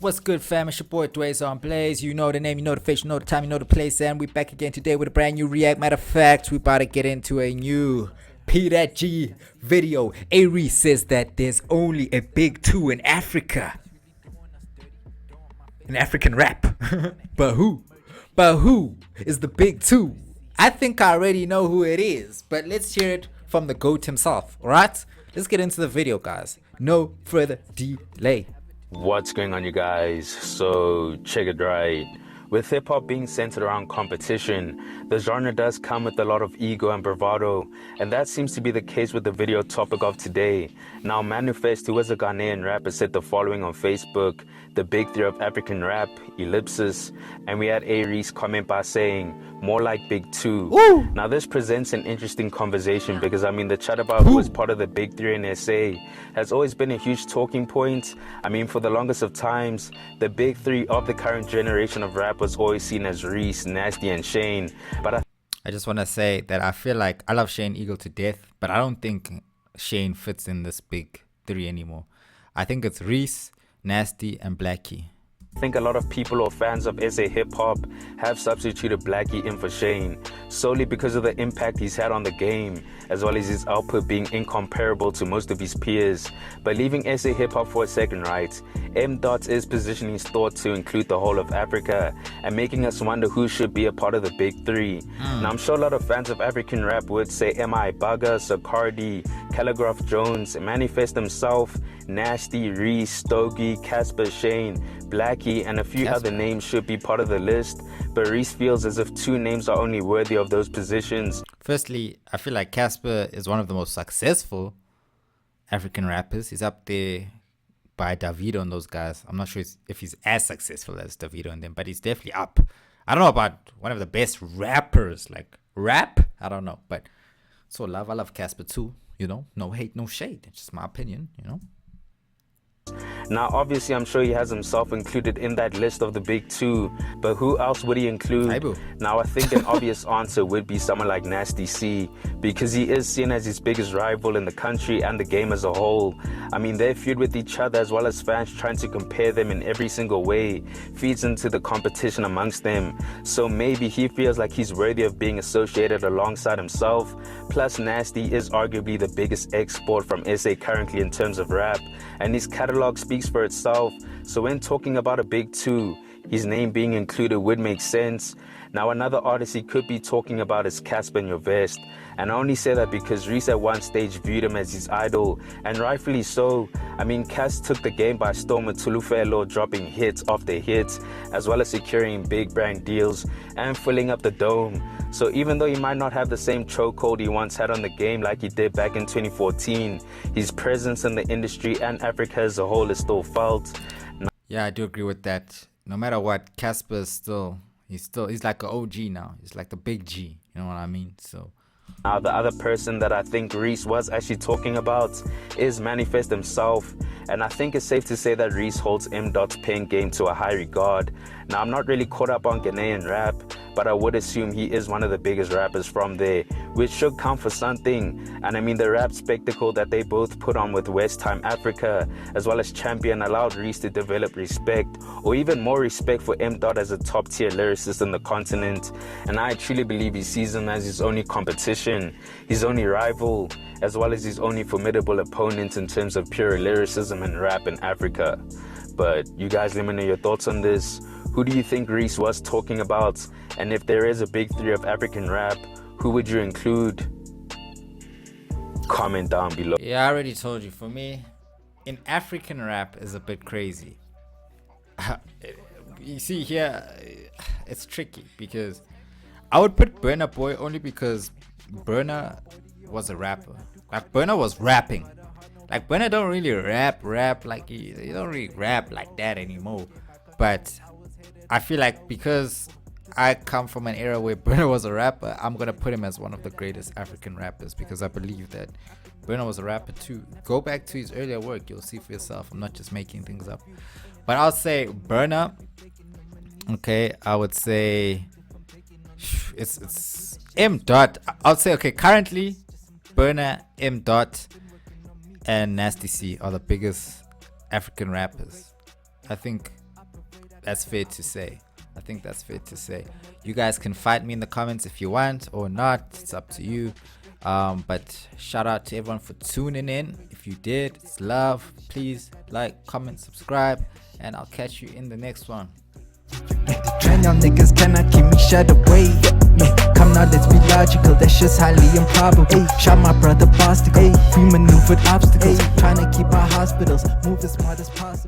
What's good, fam? It's your boy Dway's on Blaze. You know the name, you know the face, you know the time, you know the place, and we back again today with a brand new react. Matter of fact, we about to get into a new pthvtg video. A-REECE says that there's only a big two in Africa. In African rap. But who? But who is the big two? I think I already know who it is, but let's hear it from the GOAT himself, alright? Let's get into the video, guys. No further delay. What's going on, you guys? So check it right. With hip-hop being centered around competition, the genre does come with a lot of ego and bravado, and that seems to be the case with the video topic of today. Now, m.anifest, who is a Ghanaian rapper, said the following on Facebook: the big three of African rap, ellipsis, and we had A-REECE comment by saying, more like big two. Woo! Now, this presents an interesting conversation because, I mean, the chat about who is part of the big three in SA has always been a huge talking point. I mean, for the longest of times, the big three of the current generation of rap was always seen as Reese, Nasty, and Shane. But I just want to say that I feel like I love Shane Eagle to death, but I don't think Shane fits in this big three anymore. I think it's Reese, Nasty, and Blackie. I think a lot of people or fans of SA hip-hop have substituted Blackie in for Shane solely because of the impact he's had on the game, as well as his output being incomparable to most of his peers. But leaving SA hip-hop for a second, right, M. is positioning his thought to include the whole of Africa and making us wonder who should be a part of the big three. Now, I'm sure a lot of fans of African rap would say M.I. Bugger, Sakardi, Calligraph Jones, m.anifest himself, Nasty, Reese, Stogie, Casper, Shane, Blackie, and a few other names should be part of the list, but Reese feels as if two names are only worthy of those positions. Firstly, I feel like Casper is one of the most successful African rappers. He's up there by Davido and those guys. I'm not sure if he's as successful as Davido and them, but he's definitely up. I don't know about one of the best rappers, like rap, I don't know, but I love Casper too, you know, no hate, no shade, it's just my opinion, you know. Now, obviously, I'm sure he has himself included in that list of the big two, but who else would he include? Now, I think an obvious answer would be someone like Nasty C, because he is seen as his biggest rival in the country and the game as a whole. I mean, they feud with each other, as well as fans trying to compare them in every single way feeds into the competition amongst them. So maybe he feels like he's worthy of being associated alongside himself. Plus, Nasty is arguably the biggest export from SA currently in terms of rap, and his catalog speaks for itself. So when talking about a big two, his name being included would make sense. Now, another artist he could be talking about is Casper Nyovest, and I only say that because Reese at one stage viewed him as his idol, and rightfully so. I mean, Cass took the game by storm with Tulufelo dropping hits after hits, as well as securing big brand deals and filling up the dome. So even though he might not have the same chokehold he once had on the game like he did back in 2014, his presence in the industry and Africa as a whole is still felt. Yeah, I do agree with that. No matter what, Casper is he's like an OG now. He's like the big G, you know what I mean? So now, the other person that I think Reese was actually talking about is m.anifest himself, and I think it's safe to say that Reese holds M.'s pen game to a high regard. Now, I'm not really caught up on Ghanaian rap, but I would assume he is one of the biggest rappers from there, which should count for something. And I mean, the rap spectacle that they both put on with West Time Africa, as well as Champion, allowed Reese to develop respect, or even more respect for M. as a top-tier lyricist in the continent. And I truly believe he sees him as his only competition, his only rival, as well as his only formidable opponent in terms of pure lyricism and rap in Africa. But you guys, let me know your thoughts on this. Who do you think Reese was talking about? And if there is a big three of African rap, who would you include? Comment down below. Yeah, I already told you. For me, in African rap is a bit crazy. You see here, it's tricky because I would put burnaboy only because Burna was a rapper. Like, Burna was rapping. Like, Burna don't really rap like he don't really rap like that anymore. But I feel like because I come from an era where Burna was a rapper, I'm gonna put him as one of the greatest African rappers because I believe that Burna was a rapper too. Go back to his earlier work, you'll see for yourself. I'm not just making things up. But I'll say Burna. Okay, I would say it's M. I'll say, okay, currently Burna, M. and Nasty C are the biggest African rappers. I think that's fair to say. I think that's fair to say. You guys can fight me in the comments if you want or not. It's up to you. But shout out to everyone for tuning in. If you did, it's love. Please like, comment, subscribe, and I'll catch you in the next one. Trend y'all niggas cannot keep me shut away. Come now, let's be logical. That shit's highly improbable. Shot my brother Bostic. We maneuvered obstacles. Trying to keep our hospitals move as smart as possible.